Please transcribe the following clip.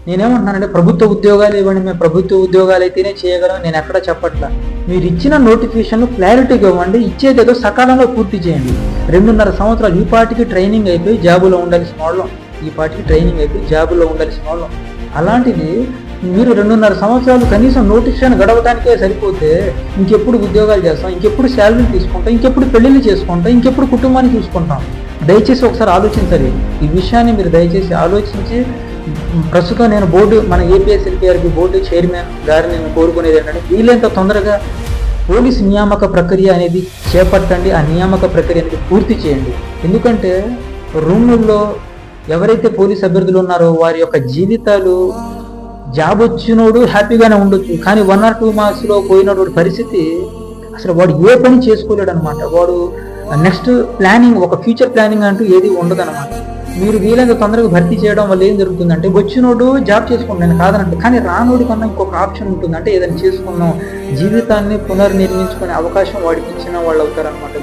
నేనేమంటున్నానంటే ప్రభుత్వ ఉద్యోగాలు ఇవ్వండి, మేము ప్రభుత్వ ఉద్యోగాలు అయితేనే చేయగలం, నేను ఎక్కడ చెప్పట్లా. మీరు ఇచ్చిన నోటిఫికేషన్లు క్లారిటీగా ఇవ్వండి, ఇచ్చేదేదో సకాలంలో పూర్తి చేయండి. 2.5 సంవత్సరాలు ఈ పాటికి ట్రైనింగ్ అయిపోయి జాబులో ఉండాల్సిన వాళ్ళం, అలాంటిది మీరు 2.5 సంవత్సరాలు కనీసం నోటిఫికేషన్ గడవడానికే సరిపోతే ఇంకెప్పుడు ఉద్యోగాలు చేస్తాం, ఇంకెప్పుడు శాలరీలు తీసుకుంటాం, ఇంకెప్పుడు పెళ్లిళ్ళు చేసుకుంటాం, ఇంకెప్పుడు కుటుంబాన్ని చూసుకుంటాం. దయచేసి ఒకసారి ఆలోచించాలి. ఈ విషయాన్ని మీరు దయచేసి ఆలోచించి, ప్రస్తుతం నేను మన ఏపీఎస్ఎల్పీఆర్బీ బోర్డు చైర్మన్ గారిని నేను కోరుకునేది ఏంటంటే, వీలైనంత తొందరగా పోలీసు నియామక ప్రక్రియ అనేది చేపట్టండి, ఆ నియామక ప్రక్రియ అనేది పూర్తి చేయండి. ఎందుకంటే రూముల్లో ఎవరైతే పోలీస్ అభ్యర్థులు ఉన్నారో వారి యొక్క జీవితాలు, జాబ్ వచ్చినోడు హ్యాపీగానే ఉండొచ్చు, కానీ 1 or 2 మార్క్స్లో పోయినటువంటి పరిస్థితి అసలు వాడు ఏ పని చేసుకోలేడు అనమాట. వాడు నెక్స్ట్ ప్లానింగ్, ఒక ఫ్యూచర్ ప్లానింగ్ అంటూ ఏది ఉండదు అనమాట. మీరు వీలైనంత తొందరగా భర్తీ చేయడం వల్ల ఏం జరుగుతుందంటే, వచ్చినోడు జాబ్ చేసుకుంటాను కాదనంటే, కానీ రానోడి కన్నా ఇంకొక ఆప్షన్ ఉంటుంది. అంటే ఏదైనా చేసుకున్నాం, జీవితాన్ని పునర్నిర్మించుకునే అవకాశం వాడికి ఇచ్చిన వాళ్ళు అవుతారనమాట.